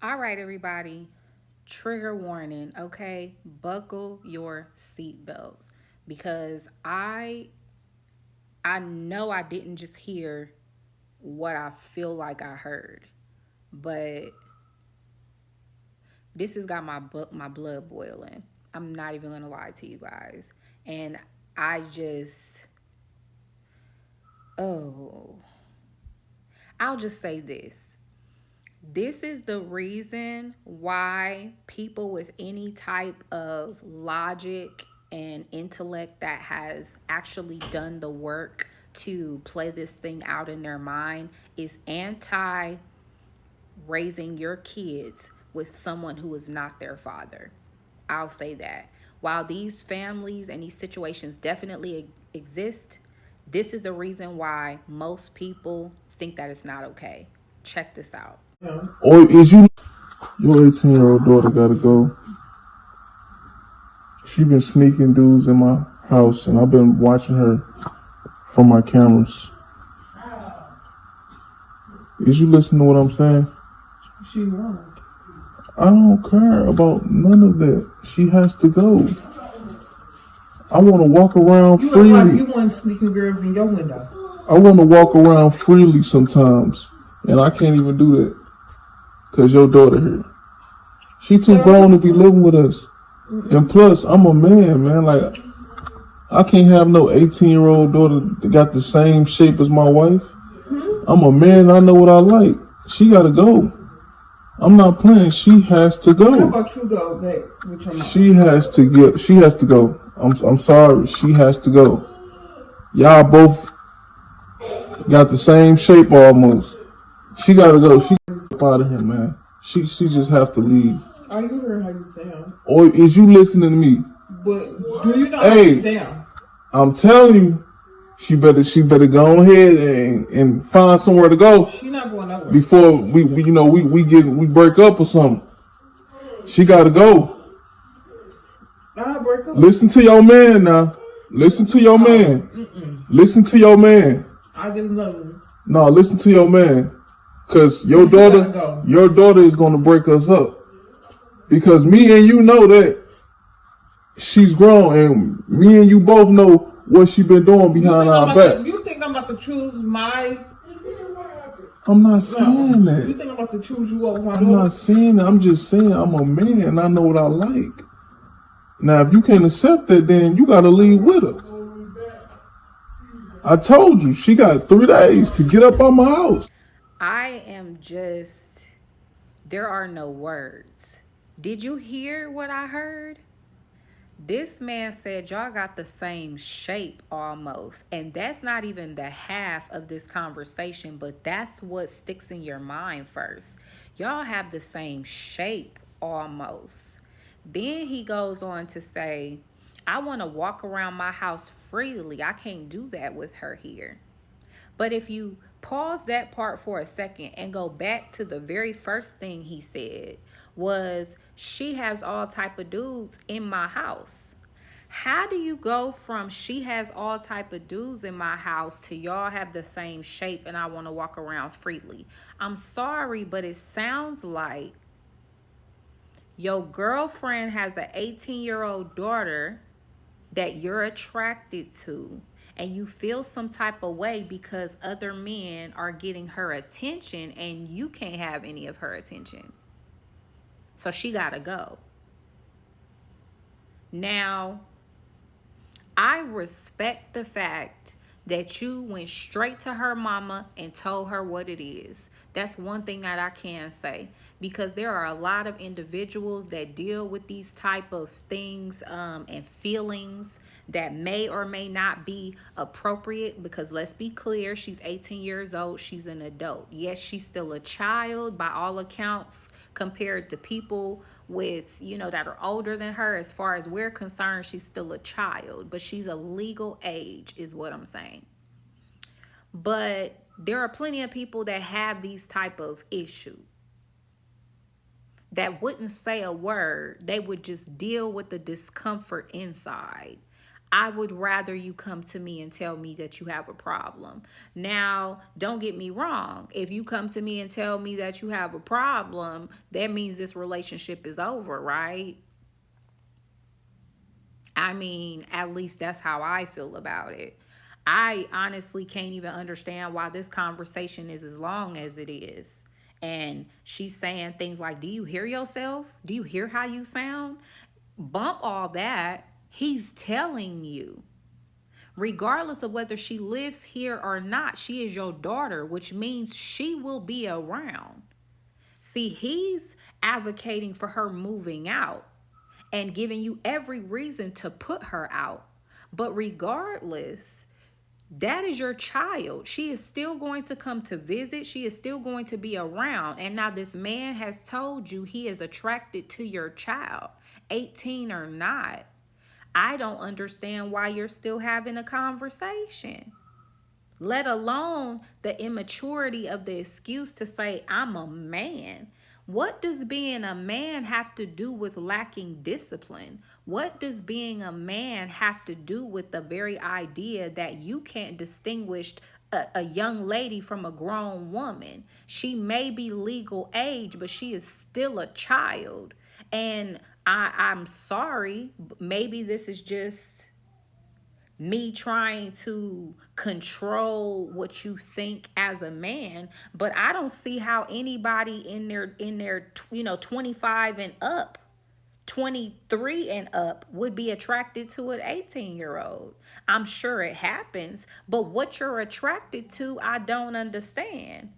All right, everybody. Trigger warning, okay? Buckle your seatbelts because I know I didn't just hear what I feel like I heard, but this has got my blood boiling. I'm not even gonna lie to you guys, and I just oh, I'll just say this. This is the reason why people with any type of logic and intellect that has actually done the work to play this thing out in their mind is anti raising your kids with someone who is not their father. I'll say that. While these families and these situations definitely exist, this is the reason why most people think that it's not okay. Check this out. Or is your 18-year-old daughter gotta go? She been sneaking dudes in my house, and I've been watching her from my cameras. Is you listening to what I'm saying? She wrong. I don't care about none of that. She has to go. I want to walk around You look like freely. you want sneaking girls in your window. I want to walk around freely sometimes, and I can't even do that because your daughter here. She too grown to be living with us. And plus, I'm a man. Like, I can't have no 18-year-old daughter that got the same shape as my wife. I'm a man. I know what I like. She got to go. I'm not playing. She has to How go. about you go back with your mom? She has to get. She has to go. I'm sorry. She has to go. Y'all both got the same shape almost. She got to go. She up out of here, man. She just have to leave. Are you heard how you sound? Or is you listening to me? But do you know Hey. how you sound? I'm telling you, she better go ahead and find somewhere to go She not going nowhere. before we break up or something. She gotta go. I'll break up. Listen to your man now. Listen to your man. Listen to your man. I'll get another one. No, listen to your man. Cause your You gotta daughter, go. your daughter is gonna break us up. Because me and you know that she's grown, and me and you both know what she been doing behind our back. You think I'm about to choose my... I'm not No. saying that. You think I'm about to choose you over my I'm daughter? not saying that. I'm just saying I'm a man and I know what I like. Now, if you can't accept that, then you gotta leave with her. I told you, she got 3 days to get up on my house. I am just, there are no words. Did you hear what I heard? This man said y'all got the same shape almost. And that's not even the half of this conversation, but that's what sticks in your mind first. Y'all have the same shape almost. Then he goes on to say, I want to walk around my house freely. I can't do that with her here. But if you pause that part for a second and go back to the very first thing he said was she has all type of dudes in my house. How do you go from she has all type of dudes in my house to y'all have the same shape and I want to walk around freely? I'm sorry, but it sounds like your girlfriend has an 18-year-old daughter that you're attracted to, and you feel some type of way because other men are getting her attention and you can't have any of her attention. So she got to go. Now, I respect the fact that you went straight to her mama and told her what it is. That's one thing that I can say, because there are a lot of individuals that deal with these type of things and feelings that may or may not be appropriate, because let's be clear, she's 18 years old, she's an adult. Yes, she's still a child by all accounts compared to people with, that are older than her. As far as we're concerned, she's still a child, but she's a legal age is what I'm saying. But there are plenty of people that have these type of issues that wouldn't say a word. They would just deal with the discomfort inside. I would rather you come to me and tell me that you have a problem. Now, don't get me wrong. If you come to me and tell me that you have a problem, that means this relationship is over, right? I mean, at least that's how I feel about it. I honestly can't even understand why this conversation is as long as it is. And she's saying things like, do you hear yourself? Do you hear how you sound? Bump all that. He's telling you. Regardless of whether she lives here or not, she is your daughter, which means she will be around. See, he's advocating for her moving out and giving you every reason to put her out. But regardless, that is your child. She is still going to come to visit. She is still going to be around. And now this man has told you he is attracted to your child, 18 or not. I don't understand why you're still having a conversation, let alone the immaturity of the excuse to say, I'm a man. What does being a man have to do with lacking discipline? What does being a man have to do with the very idea that you can't distinguish a young lady from a grown woman? She may be legal age, but she is still a child. And I'm sorry, maybe this is just me trying to control what you think as a man, but I don't see how anybody in their 25 and up, 23 and up would be attracted to an 18-year-old. I'm sure it happens, but what you're attracted to, I don't understand.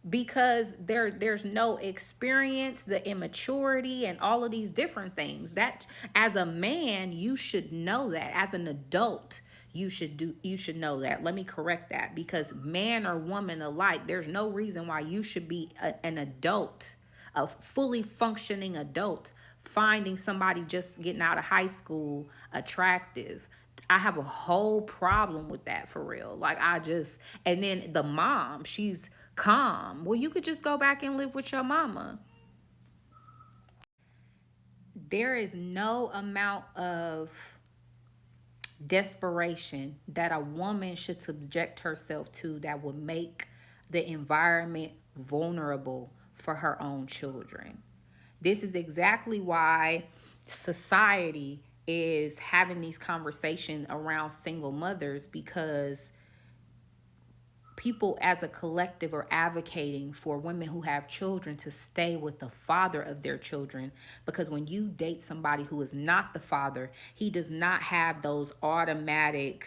Because there's no experience, the immaturity, and all of these different things that as a man you should know. That as an adult you should know that. Let me correct that, because man or woman alike, there's no reason why you should be an adult, a fully functioning adult, finding somebody just getting out of high school attractive. I have a whole problem with that, for real. And then the mom, she's calm. Well, you could just go back and live with your mama. There is no amount of desperation that a woman should subject herself to that would make the environment vulnerable for her own children. This is exactly why society is having these conversations around single mothers, because people as a collective are advocating for women who have children to stay with the father of their children, because when you date somebody who is not the father, he does not have those automatic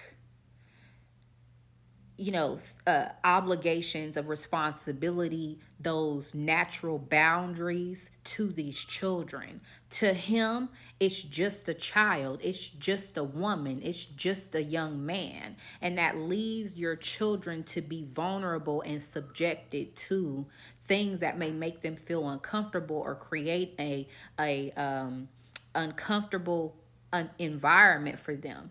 obligations of responsibility, those natural boundaries to these children. To him, it's just a child, it's just a woman, it's just a young man. And that leaves your children to be vulnerable and subjected to things that may make them feel uncomfortable or create a uncomfortable environment for them.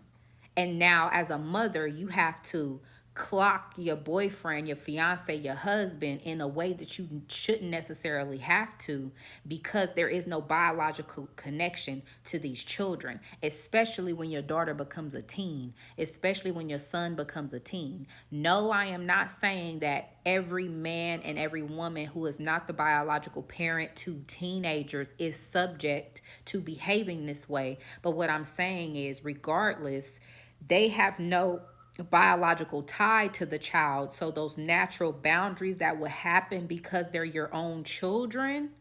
And now as a mother, you have to clock your boyfriend, your fiance, your husband in a way that you shouldn't necessarily have to, because there is no biological connection to these children, especially when your daughter becomes a teen, especially when your son becomes a teen. No, I am not saying that every man and every woman who is not the biological parent to teenagers is subject to behaving this way. But what I'm saying is, regardless, they have no biological tie to the child. So those natural boundaries that would happen because they're your own children,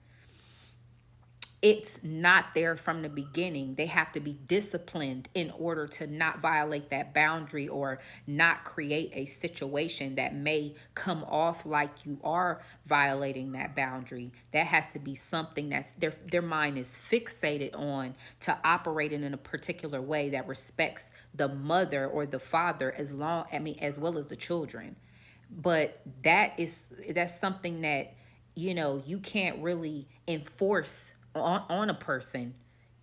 it's not there from the beginning. They have to be disciplined in order to not violate that boundary or not create a situation that may come off like you are violating that boundary. That has to be something that's their mind is fixated on, to operate in a particular way that respects the mother or the father as well as the children. But that's something that you can't really enforce on a person.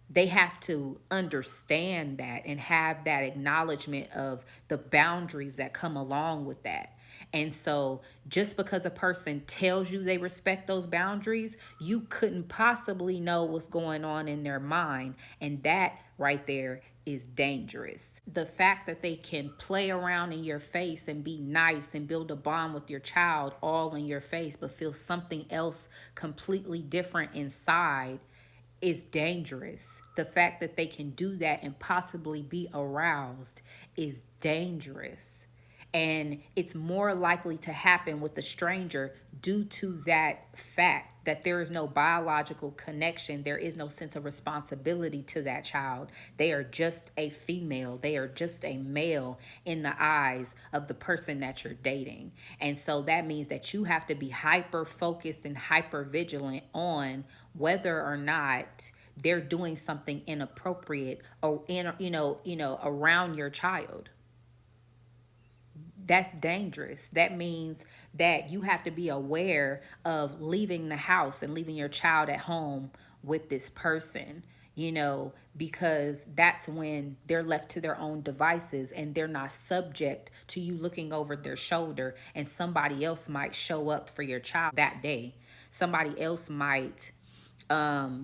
They have to understand that and have that acknowledgement of the boundaries that come along with that. And so just because a person tells you they respect those boundaries, you couldn't possibly know what's going on in their mind. And that right there is dangerous. The fact that they can play around in your face and be nice and build a bond with your child all in your face, but feel something else completely different inside is dangerous. The fact that they can do that and possibly be aroused is dangerous. And it's more likely to happen with a stranger due to that fact that there is no biological connection. There is no sense of responsibility to that child. They are just a female. They are just a male in the eyes of the person that you're dating. And so that means that you have to be hyper focused and hyper vigilant on whether or not they're doing something inappropriate or around your child. That's dangerous. That means that you have to be aware of leaving the house and leaving your child at home with this person, because that's when they're left to their own devices and they're not subject to you looking over their shoulder, and somebody else might show up for your child that day. Somebody else might not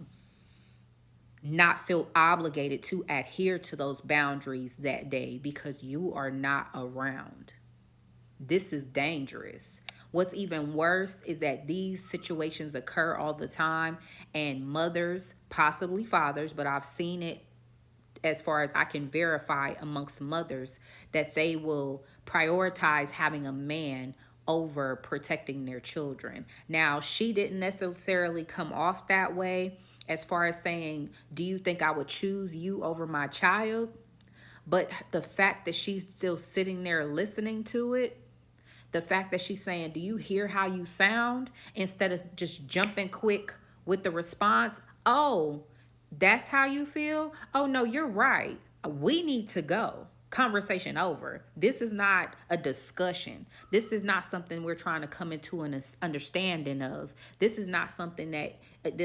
feel obligated to adhere to those boundaries that day because you are not around. This is dangerous. What's even worse is that these situations occur all the time, and mothers, possibly fathers, but I've seen it as far as I can verify amongst mothers, that they will prioritize having a man over protecting their children. Now, she didn't necessarily come off that way as far as saying, do you think I would choose you over my child? But the fact that she's still sitting there listening to it, the fact that she's saying, do you hear how you sound? Instead of just jumping quick with the response, oh, that's how you feel? Oh, no, you're right. We need to go. Conversation over. This is not a discussion. This is not something we're trying to come into an understanding of. This is not something that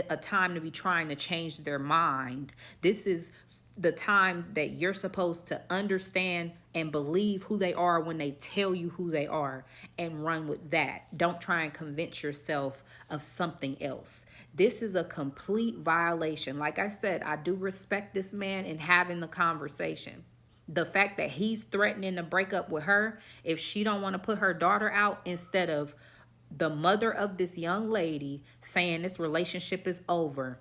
a time to be trying to change their mind. This is the time that you're supposed to understand and believe who they are when they tell you who they are, and run with that. Don't try and convince yourself of something else. This is a complete violation. Like I said, I do respect this man in having the conversation. The fact that he's threatening to break up with her if she don't want to put her daughter out, instead of the mother of this young lady saying this relationship is over,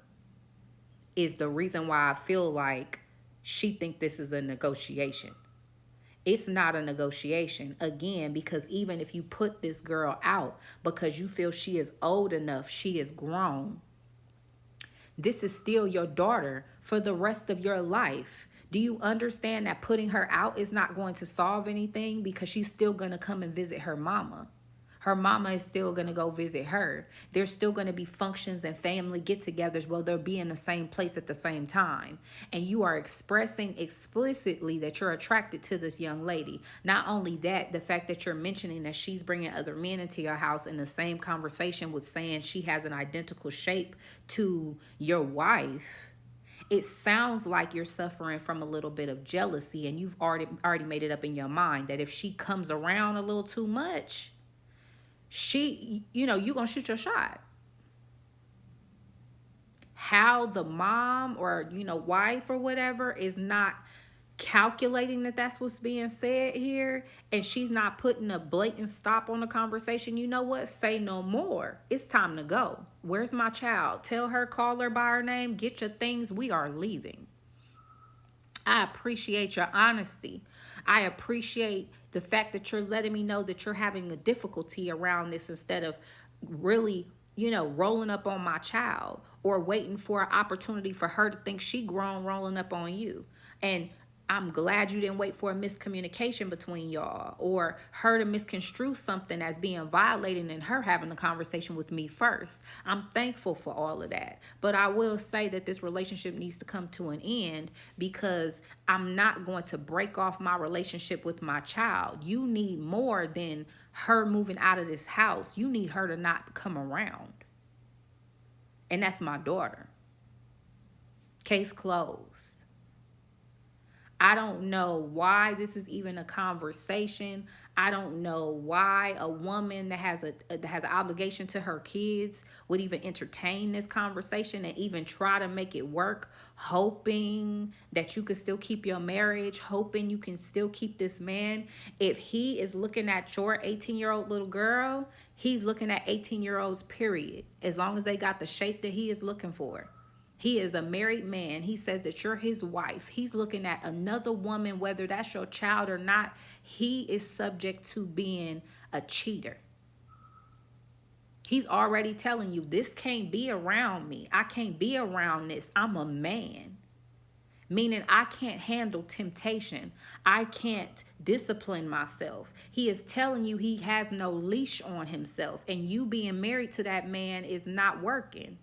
is the reason why I feel like she think this is a negotiation. It's not a negotiation, again, because even if you put this girl out because you feel she is old enough, she is grown, this is still your daughter for the rest of your life. Do you understand that putting her out is not going to solve anything, because she's still going to come and visit her mama? Her mama is still going to go visit her. There's still going to be functions and family get-togethers where they'll be in the same place at the same time. And you are expressing explicitly that you're attracted to this young lady. Not only that, the fact that you're mentioning that she's bringing other men into your house in the same conversation with saying she has an identical shape to your wife. It sounds like you're suffering from a little bit of jealousy, and you've already made it up in your mind that if she comes around a little too much, you're going to shoot your shot. How the mom or, wife or whatever is not calculating that that's what's being said here, and she's not putting a blatant stop on the conversation, you know what? Say no more. It's time to go. Where's my child? Tell her, call her by her name, get your things. We are leaving. I appreciate your honesty. I appreciate the fact that you're letting me know that you're having a difficulty around this, instead of really, rolling up on my child or waiting for an opportunity for her to think she grown rolling up on you. And I'm glad you didn't wait for a miscommunication between y'all, or her to misconstrue something as being violating and her having a conversation with me first. I'm thankful for all of that. But I will say that this relationship needs to come to an end, because I'm not going to break off my relationship with my child. You need more than her moving out of this house. You need her to not come around. And that's my daughter. Case closed. I don't know why this is even a conversation. I don't know why a woman that has an obligation to her kids would even entertain this conversation and even try to make it work, hoping that you could still keep your marriage, hoping you can still keep this man. If he is looking at your 18-year-old little girl, he's looking at 18-year-olds, period, as long as they got the shape that he is looking for. He is a married man. He says that you're his wife. He's looking at another woman, whether that's your child or not. He is subject to being a cheater. He's already telling you, this can't be around me. I can't be around this. I'm a man. Meaning I can't handle temptation. I can't discipline myself. He is telling you he has no leash on himself. And you being married to that man is not working.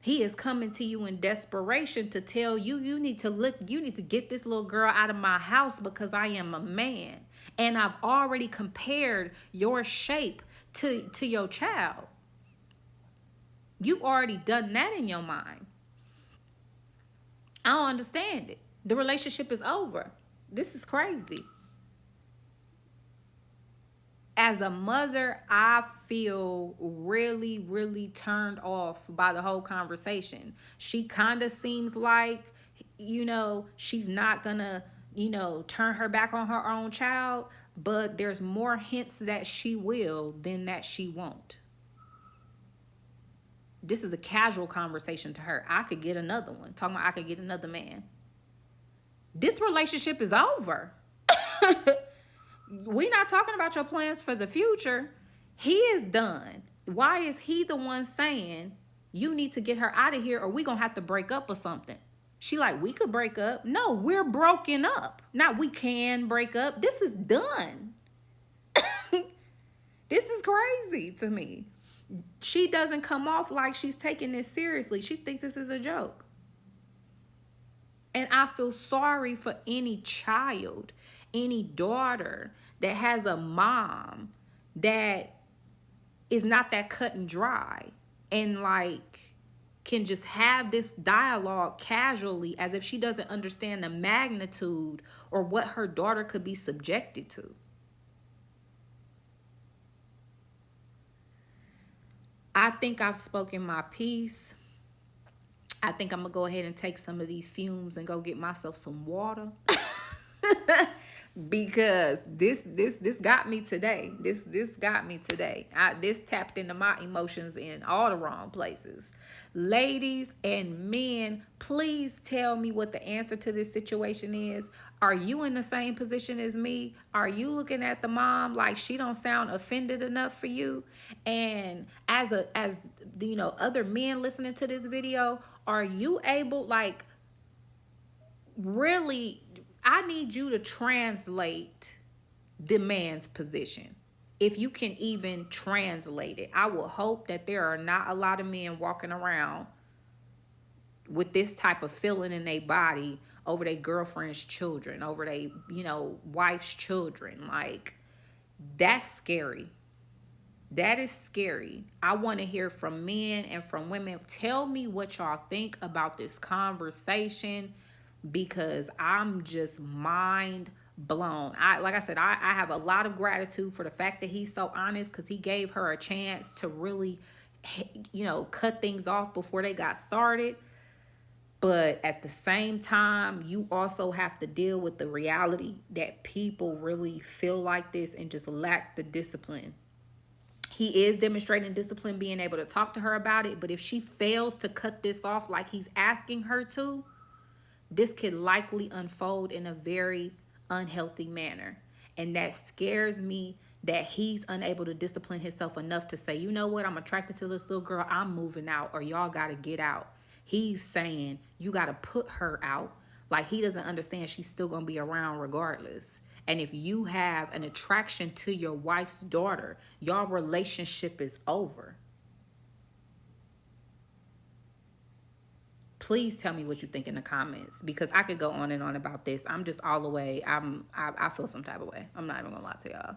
He is coming to you in desperation to tell you, you need to get this little girl out of my house because I am a man. And I've already compared your shape to your child. You've already done that in your mind. I don't understand it. The relationship is over. This is crazy. As a mother, I feel really, really turned off by the whole conversation. She kind of seems like, she's not gonna, turn her back on her own child, but there's more hints that she will than that she won't. This is a casual conversation to her. I could get another one. Talking about I could get another man. This relationship is over. We're not talking about your plans for the future. He is done. Why is he the one saying you need to get her out of here or we gonna have to break up or something? She like, we could break up. No, we're broken up. Not we can break up. This is done. This is crazy to me. She doesn't come off like she's taking this seriously. She thinks this is a joke. And I feel sorry for any child, any daughter that has a mom that is not that cut and dry and can just have this dialogue casually as if she doesn't understand the magnitude or what her daughter could be subjected to. I think I've spoken my piece. I think I'm gonna go ahead and take some of these fumes and go get myself some water. Because this got me today. This got me today. This tapped into my emotions in all the wrong places. Ladies and men, please tell me what the answer to this situation is. Are you in the same position as me? Are you looking at the mom like she don't sound offended enough for you? And as other men listening to this video, are you able, really, I need you to translate the man's position. If you can even translate it. I will hope that there are not a lot of men walking around with this type of feeling in their body over their girlfriend's children, over their, wife's children. That's scary. That is scary. I want to hear from men and from women. Tell me what y'all think about this conversation, because I'm just mind blown. Like I said, I have a lot of gratitude for the fact that he's so honest, because he gave her a chance to really, cut things off before they got started. But at the same time, you also have to deal with the reality that people really feel like this and just lack the discipline. He is demonstrating discipline, being able to talk to her about it. But if she fails to cut this off like he's asking her to, this could likely unfold in a very unhealthy manner. And that scares me, that he's unable to discipline himself enough to say, you know what, I'm attracted to this little girl, I'm moving out, or y'all got to get out. He's saying you got to put her out. Like, he doesn't understand she's still going to be around regardless. And if you have an attraction to your wife's daughter, your relationship is over. Please tell me what you think in the comments, because I could go on and on about this. I'm just all the way. I feel some type of way. I'm not even gonna lie to y'all.